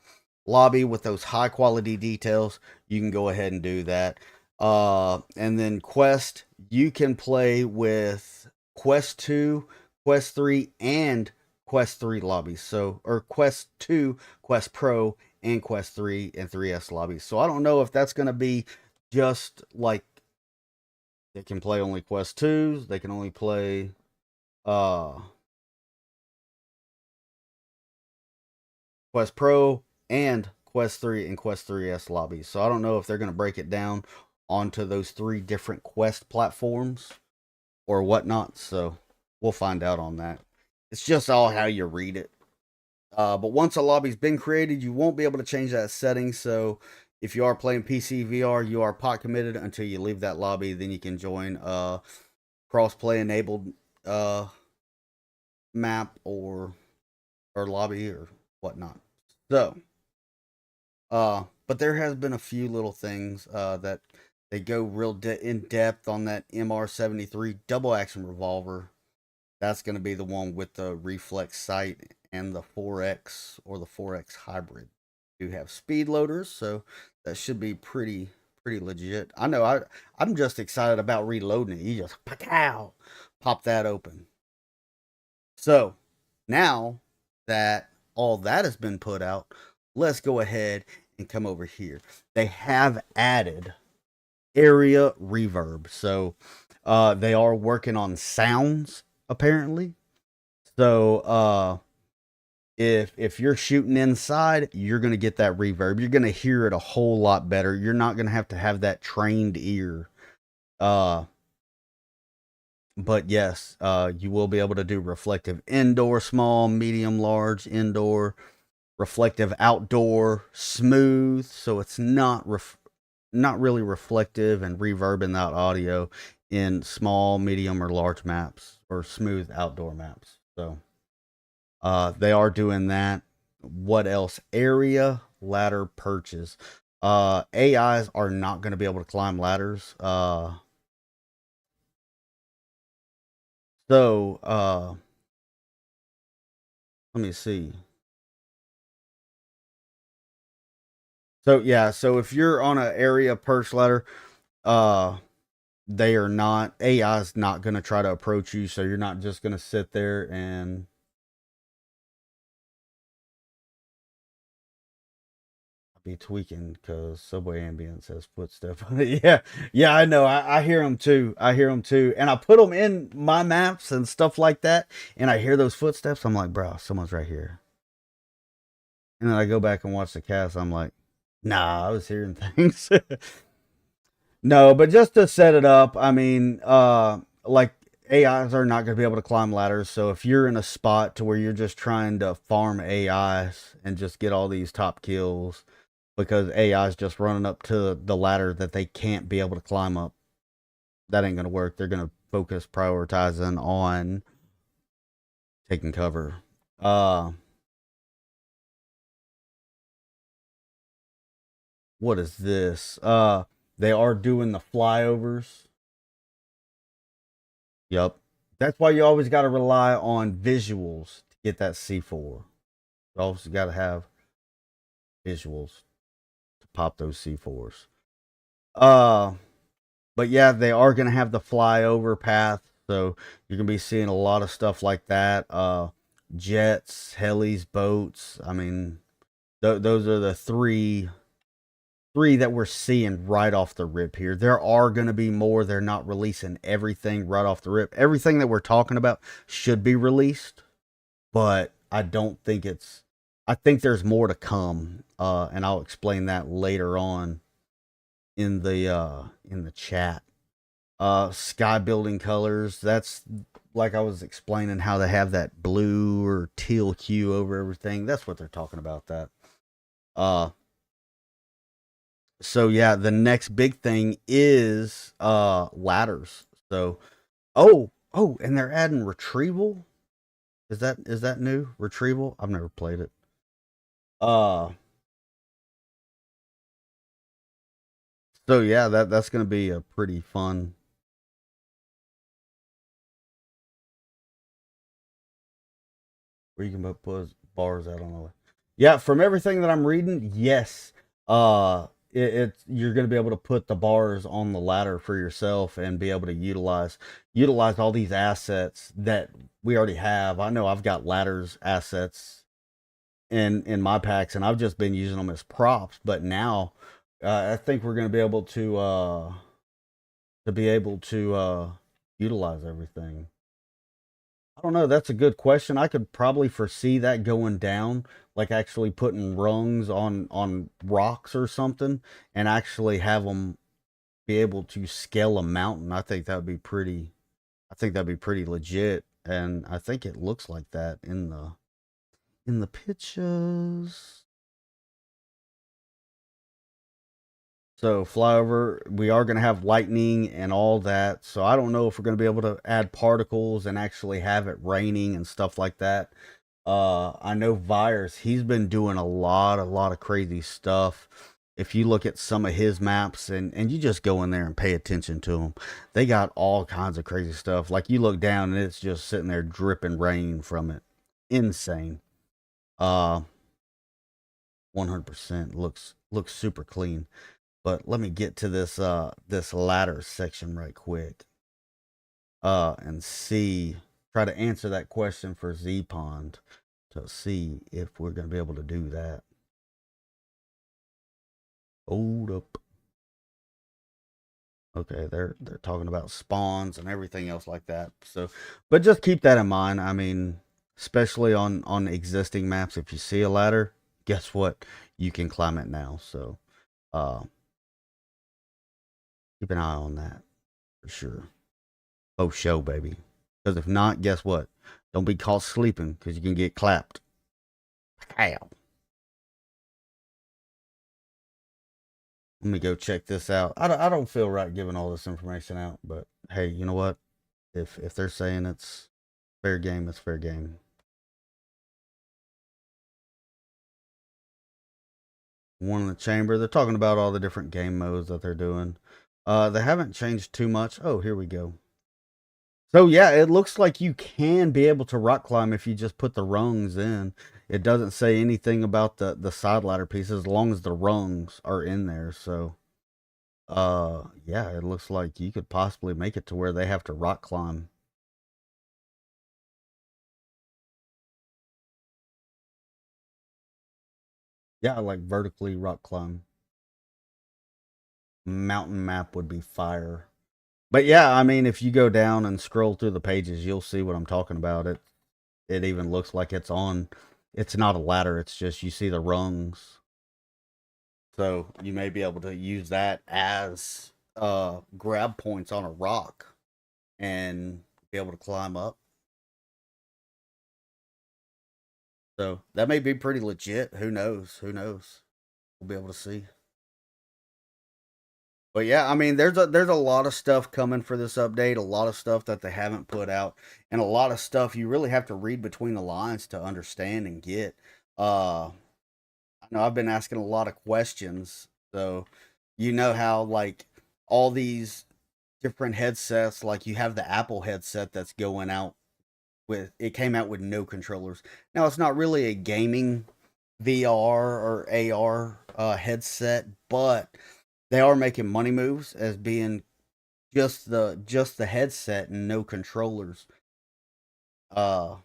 lobby with those high quality details, you can go ahead and do that. And then Quest, you can play with Quest 2, Quest 3, and Quest 3 lobbies. So, or Quest 2, Quest Pro, and Quest 3 and 3S lobbies. So I don't know if that's going to be just like they can play only Quest 2s, they can only play Quest Pro and Quest 3 and Quest 3S lobbies. So I don't know if they're going to break it down onto those 3 different Quest platforms or whatnot. So we'll find out on that. It's just all how you read it. But once a lobby's been created, you won't be able to change that setting. So if you are playing PC VR, you are pot committed until you leave that lobby. Then you can join a crossplay enabled map or lobby or whatnot. So, but there has been a few little things that they go real in depth on that MR73 double action revolver. That's going to be the one with the reflex sight and the 4X or the 4X hybrid. Do have speed loaders, so that should be pretty legit. I know I'm just excited about reloading it. You just pow, pop that open. So now that all that has been put out, let's go ahead and come over here. They have added area reverb. So they are working on sounds apparently. So if you're shooting inside, you're going to get that reverb. You're going to hear it a whole lot better. You're not going to have that trained ear. But yes, you will be able to do reflective indoor, small, medium, large, indoor, reflective outdoor, smooth. So it's not really reflective and reverbing that audio in small, medium, or large maps or smooth outdoor maps. So they are doing that. What else? Area ladder perches. AIs are not going to be able to climb ladders. So, let me see. So yeah, so if you're on an area perch ladder, they are not, AI is not going to try to approach you. So you're not just going to sit there and be tweaking because Subway Ambience has footsteps. yeah, I know. I hear them too. And I put them in my maps and stuff like that. And I hear those footsteps. I'm like, bro, someone's right here. And then I go back and watch the cast. I'm like, nah, I was hearing things. No, but just to set it up, I mean, like AIs are not going to be able to climb ladders. So if you're in a spot to where you're just trying to farm AIs and just get all these top kills because AI is just running up to the ladder that they can't be able to climb up, that ain't going to work. They're going to focus prioritizing on taking cover. What is this? They are doing the flyovers. Yep. That's why you always got to rely on visuals to get that C4. You always got to have visuals to pop those C4s. But yeah, they are going to have the flyover path. So you're going to be seeing a lot of stuff like that. Jets, helis, boats. I mean, those are the three three that we're seeing right off the rip here. There are going to be more. They're not releasing everything right off the rip. Everything that we're talking about should be released, but I don't think it's. I think there's more to come, and I'll explain that later on in the chat. Sky building colors. That's like I was explaining how they have that blue or teal hue over everything. That's what they're talking about. That. So yeah, the next big thing is ladders. So and they're adding retrieval. Is that new? Retrieval? I've never played it. So yeah, that's gonna be a pretty fun. Where you can put bars out on the way. Yeah, from everything that I'm reading, yes. You're gonna be able to put the bars on the ladder for yourself and be able to utilize all these assets that we already have. I know I've got ladders assets in my packs, and I've just been using them as props. But now, I think we're gonna be able to utilize everything. I don't know. That's a good question. I could probably foresee that going down, like actually putting rungs on rocks or something, and actually have them be able to scale a mountain. I think that would be pretty. I think that'd be pretty legit, and I think it looks like that in the pictures. So flyover, we are going to have lightning and all that. So I don't know if we're going to be able to add particles and actually have it raining and stuff like that. I know Virus, he's been doing a lot of crazy stuff. If you look at some of his maps and you just go in there and pay attention to them, they got all kinds of crazy stuff. Like you look down and it's just sitting there dripping rain from it. Insane. 100% looks super clean. But let me get to this ladder section right quick. And try to answer that question for Z Pond to see if we're gonna be able to do that. Hold up. Okay, they're talking about spawns and everything else like that. So, but just keep that in mind. I mean, especially on existing maps, if you see a ladder, guess what? You can climb it now. So, keep an eye on that for sure. Oh, show, baby. Because if not, guess what? Don't be caught sleeping because you can get clapped. Ow. Let me go check this out. I don't feel right giving all this information out, but hey, you know what? If they're saying it's fair game, it's fair game. One in the chamber. They're talking about all the different game modes that they're doing. They haven't changed too much. Oh, here we go. So yeah, it looks like you can be able to rock climb if you just put the rungs in. It doesn't say anything about the side ladder pieces as long as the rungs are in there. So yeah, it looks like you could possibly make it to where they have to rock climb. Yeah, like vertically rock climb. Mountain map would be fire. But yeah, I mean, if you go down and scroll through the pages, you'll see what I'm talking about. It even looks like it's on. It's not a ladder. It's just you see the rungs. So you may be able to use that as grab points on a rock and be able to climb up. So that may be pretty legit. Who knows? Who knows? We'll be able to see. But yeah, I mean, there's a lot of stuff coming for this update. A lot of stuff that they haven't put out, and a lot of stuff you really have to read between the lines to understand and get. I know I've been asking a lot of questions, so you know how like all these different headsets, like you have the Apple headset that's going out with it came out with no controllers. Now it's not really a gaming VR or AR headset, but they are making money moves as being just the headset and no controllers. Uh,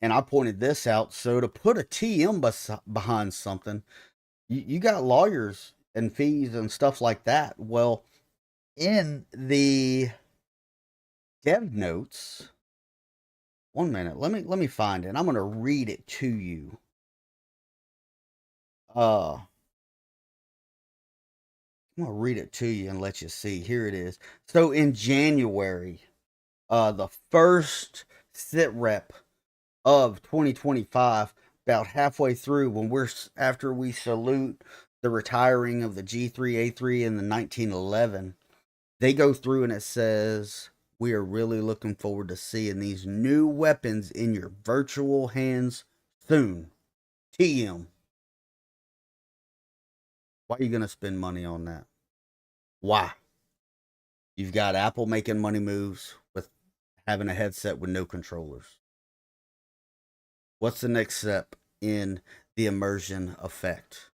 and I pointed this out. So to put a TM behind something, you got lawyers. and fees and stuff like that. Well, in the dev notes, one minute, let me find it. I'm gonna read it to you. I'm gonna read it to you and let you see. Here it is. So in January, the first sit rep of 2025, about halfway through, when we're after we salute the retiring of the G3A3 in the 1911, they go through and it says, we are really looking forward to seeing these new weapons in your virtual hands soon. TM. Why are you going to spend money on that? Why? You've got Apple making money moves with having a headset with no controllers. What's the next step in the immersion effect?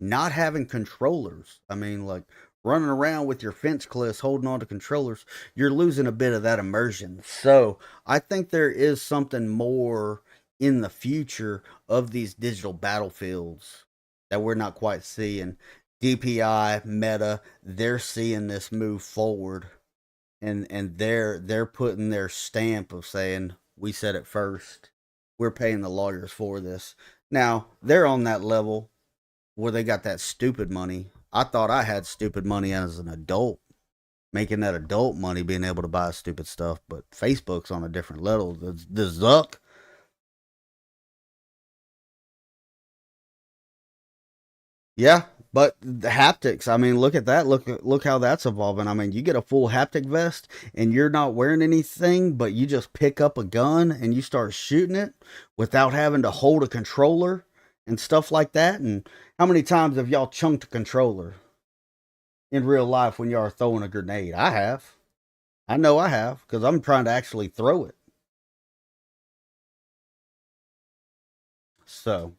Not having controllers. I mean, like running around with your fence cliffs holding on to controllers, you're losing a bit of that immersion. So I think there is something more in the future of these digital battlefields that we're not quite seeing. DPI, Meta, they're seeing this move forward, and they're putting their stamp of saying, we said it first. We're paying the lawyers for this. Now, they're on that level where they got that stupid money. I thought I had stupid money as an adult, making that adult money, being able to buy stupid stuff. But Facebook's on a different level. The Zuck. Yeah, but the haptics. I mean, look at that. Look how that's evolving. I mean, you get a full haptic vest, and you're not wearing anything, but you just pick up a gun and you start shooting it without having to hold a controller and stuff like that. And how many times have y'all chunked a controller in real life when y'all are throwing a grenade? I have. I know I have because I'm trying to actually throw it. So,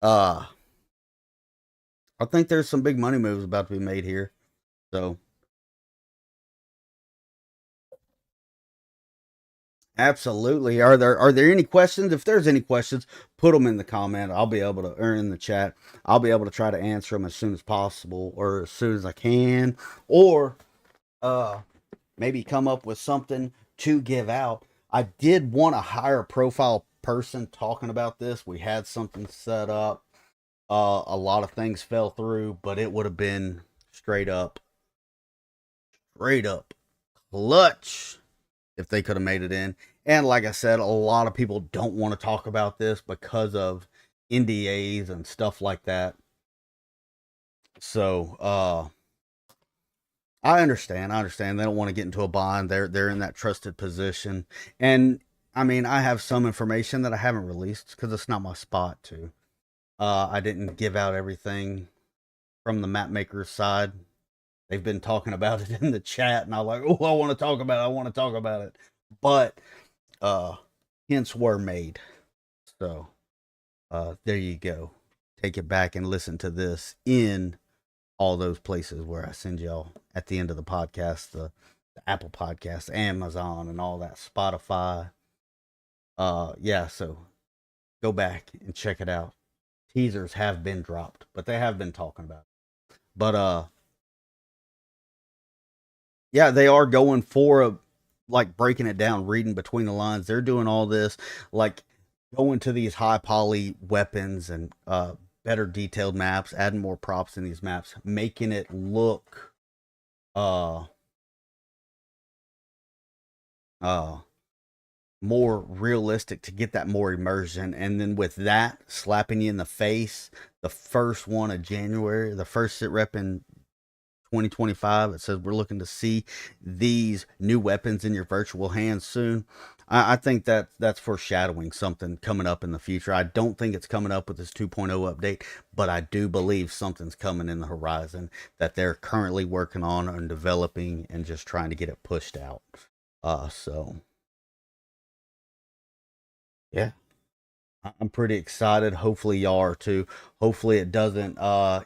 uh, I think there's some big money moves about to be made here. So, absolutely. Are there any questions? If there's any questions, put them in the comment. I'll be able to, or in the chat. I'll be able to try to answer them as soon as possible, or as soon as I can, or uh, maybe come up with something to give out. I did want a higher profile person talking about this. We had something set up. A lot of things fell through, but it would have been straight up clutch if they could have made it in. And like I said, a lot of people don't want to talk about this because of NDAs and stuff like that. So, I understand. I understand. They don't want to get into a bind. They're in that trusted position. And I mean, I have some information that I haven't released because it's not my spot to. I didn't give out everything from the map maker's side. They've been talking about it in the chat, and I'm like, oh, I want to talk about it. I want to talk about it. But hints were made. So there you go. Take it back and listen to this in all those places where I send y'all at the end of the podcast, the Apple Podcast, Amazon, and all that, Spotify. Yeah, so go back and check it out. Teasers have been dropped, but they have been talking about it. But yeah, they are going for like breaking it down, reading between the lines. They're doing all this, like going to these high poly weapons and better detailed maps, adding more props in these maps, making it look uh uh more realistic to get that more immersion. And then with that slapping you in the face, the first one of January, the first sit rep in 2025, it says we're looking to see these new weapons in your virtual hands soon. I think that that's foreshadowing something coming up in the future. I don't think it's coming up with this 2.0 update, but I do believe something's coming in the horizon that they're currently working on and developing and just trying to get it pushed out. So yeah, I'm pretty excited. Hopefully y'all are too. Hopefully it doesn't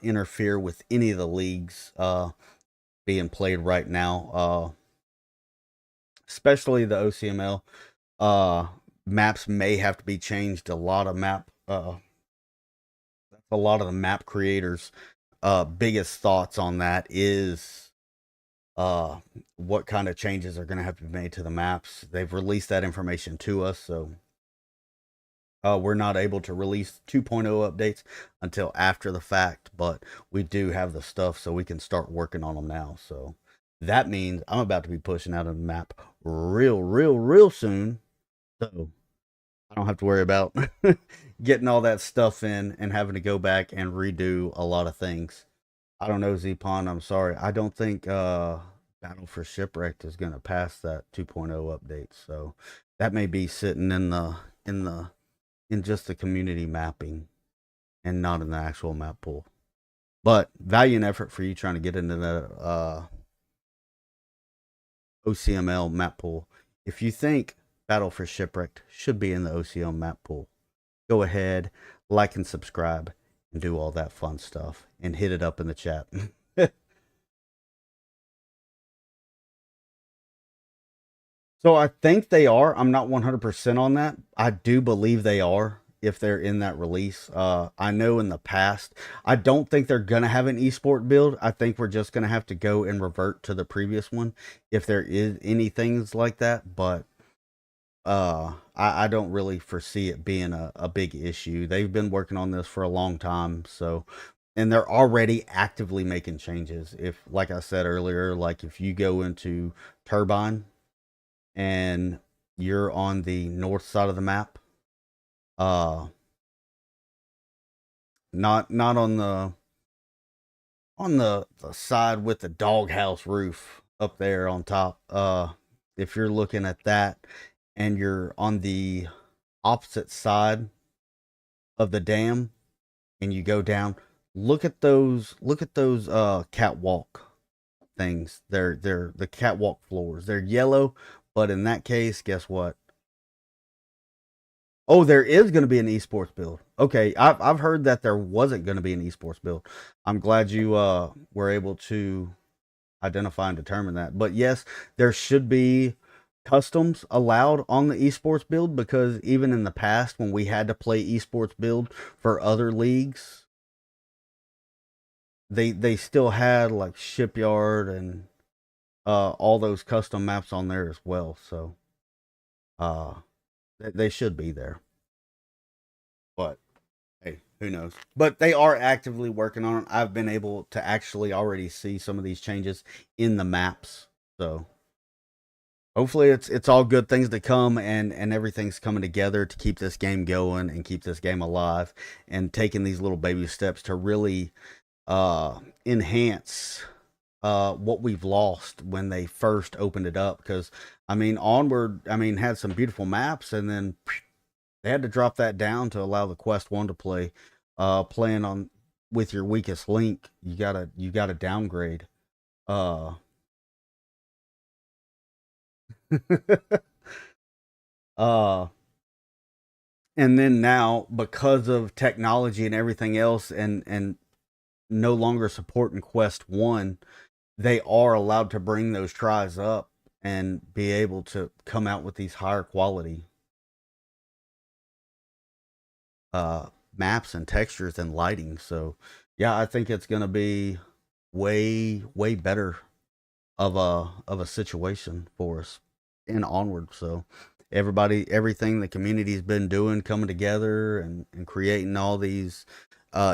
interfere with any of the leagues being played right now, especially the OCML. Maps may have to be changed. A lot of the map creators biggest thoughts on that is what kind of changes are going to have to be made to the maps. They've released that information to us, so we're not able to release 2.0 updates until after the fact, but we do have the stuff so we can start working on them now. So that means I'm about to be pushing out a map real soon. So I don't have to worry about getting all that stuff in and having to go back and redo a lot of things. I don't know, Z-Pon, I'm sorry. I don't think Battle for Shipwrecked is going to pass that 2.0 update. So that may be sitting in just the community mapping and not in the actual map pool. But valiant effort for you trying to get into the OCML map pool. If you think Battle for Shipwrecked should be in the OCML map pool, go ahead, like and subscribe, and do all that fun stuff, and hit it up in the chat. So I think they are. I'm not 100% on that. I do believe they are if they're in that release. I know in the past, I don't think they're going to have an esport build. I think we're just going to have to go and revert to the previous one if there is any things like that. But I don't really foresee it being a big issue. They've been working on this for a long time. So, and they're already actively making changes. If, like I said earlier, like if you go into Turbine, and you're on the north side of the map, not on the side with the doghouse roof up there on top. If you're looking at that and you're on the opposite side of the dam and you go down, look at those catwalk things. They're the catwalk floors. They're yellow. But in that case, guess what? Oh, there is going to be an esports build. Okay, I've heard that there wasn't going to be an esports build. I'm glad you were able to identify and determine that. But yes, there should be customs allowed on the esports build, because even in the past when we had to play esports build for other leagues, they still had like Shipyard and all those custom maps on there as well. So they should be there. But hey, who knows? But they are actively working on it. I've been able to actually already see some of these changes in the maps. So hopefully it's all good things to come, and everything's coming together to keep this game going and keep this game alive, and taking these little baby steps to really enhance what we've lost when they first opened it up. Because I mean, Onward, I mean, had some beautiful maps, and then they had to drop that down to allow the Quest 1 to play. Playing on with your weakest link, you gotta downgrade. uh and then now, because of technology and everything else, and no longer supporting Quest 1, they are allowed to bring those tries up and be able to come out with these higher quality maps and textures and lighting. So yeah, I think it's going to be way better of a situation for us in Onward. So everything the community's been doing, coming together and creating all these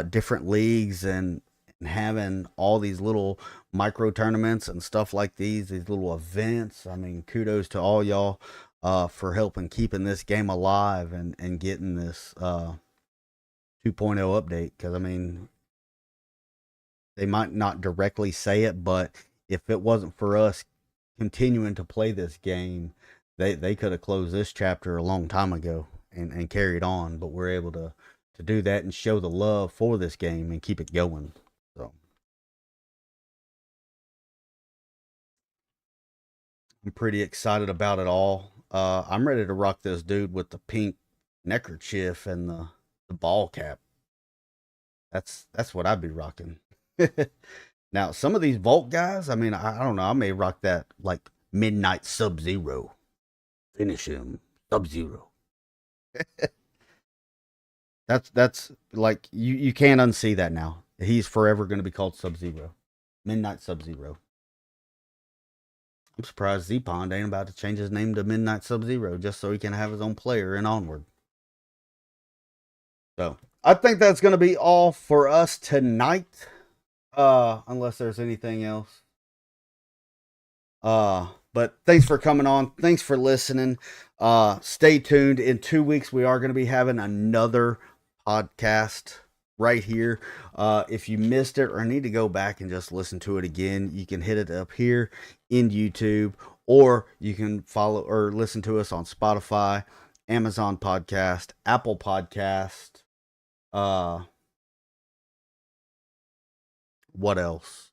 different leagues, and having all these little micro tournaments and stuff like these little events. I mean, kudos to all y'all for helping keeping this game alive and getting this 2.0 update. Because I mean, they might not directly say it, but if it wasn't for us continuing to play this game, they could have closed this chapter a long time ago and carried on. But we're able to do that and show the love for this game and keep it going. So I'm pretty excited about it all. I'm ready to rock this dude with the pink neckerchief and the ball cap. That's what I'd be rocking. Now, some of these Vault guys, I mean, I don't know. I may rock that like Midnight Sub-Zero. Finish him, Sub-Zero. That's like you can't unsee that now. He's forever going to be called Sub-Zero. Midnight Sub-Zero. I'm surprised Z-Pond ain't about to change his name to Midnight Sub-Zero just so he can have his own player in Onward. So, I think that's going to be all for us tonight. Unless there's anything else. But thanks for coming on. Thanks for listening. Stay tuned. In 2 weeks, we are going to be having another podcast right here. If you missed it or need to go back and just listen to it again, you can hit it up here in YouTube, or you can follow or listen to us on Spotify, Amazon Podcast, Apple Podcast. What else?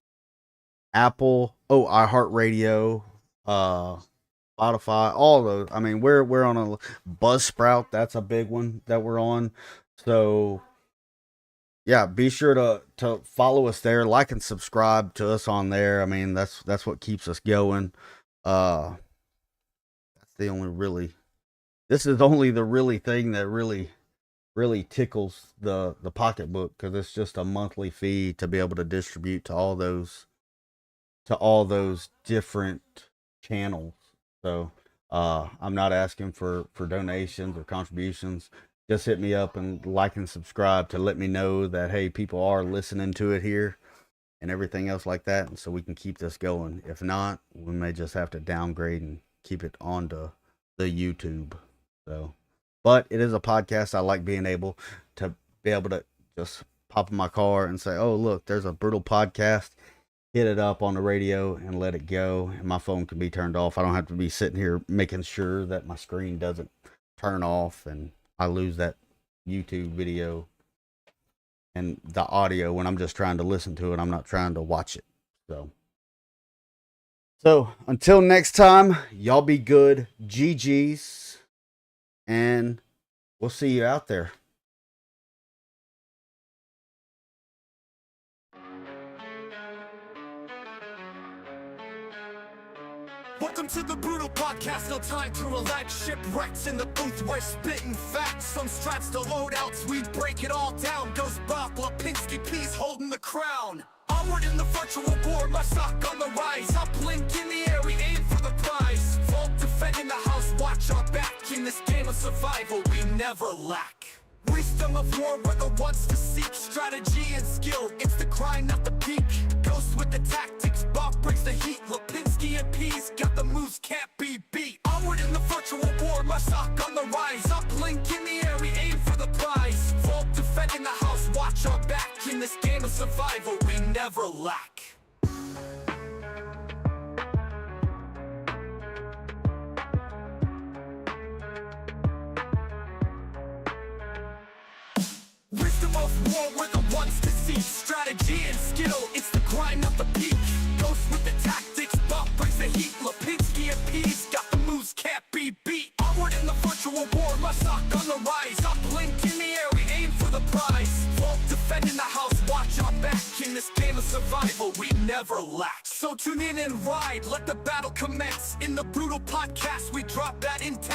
Apple, iHeartRadio, Spotify, all those. I mean, we're on a Buzzsprout. That's a big one that we're on. So yeah, be sure to follow us there, like and subscribe to us on there. I mean, that's what keeps us going. That's the only really. This is only the really thing that really tickles the pocketbook, because it's just a monthly fee to be able to distribute to all those different channels. So I'm not asking for donations or contributions. Just hit me up and like and subscribe to let me know that, hey, people are listening to it here and everything else like that, and so we can keep this going. If not, we may just have to downgrade and keep it onto the YouTube. So, but it is a podcast. I like being able to just pop in my car and say, oh, look, there's a brutal podcast. Hit it up on the radio and let it go, and my phone can be turned off. I don't have to be sitting here making sure that my screen doesn't turn off and I lose that YouTube video and the audio when I'm just trying to listen to it. I'm not trying to watch it. So until next time, y'all be good. GG's. And we'll see you out there. Welcome to the Brutal Podcast, no time to relax. Shipwrecked in the booth, we're spitting facts. Some strats to loadouts, we break it all down. Goes Bob, Lipinski, P's holding the crown. Onward in the virtual war, my sock on the rise. Up blink in the air, we aim for the prize. Vault defending the house, watch our back. In this game of survival, we never lack. Wisdom of war, we're the ones to seek. Strategy and skill, it's the grind, not the peak. Ghost with the tactics, Bob brings the heat. Lipinski and P's got the moves, can't be beat. Onward in the virtual war, my sock on the rise. Up blink in the air, we aim for the prize. Vault defending the house, watch our back. In this game of survival, we never lack. Wisdom of war, we're the ones to see. Strategy and skill, it's the grind, not the peak. Ghost with the tactics, Bob brings the heat. Lipinski and P's got the moves, can't be beat. Onward in the virtual war, my sock on the rise. Up blink in the air, we aim for the prize. Vault defending the house, watch our back. In this game of survival, we never lack. So tune in and ride, let the battle commence. In the Brutal Podcast, we drop that intent.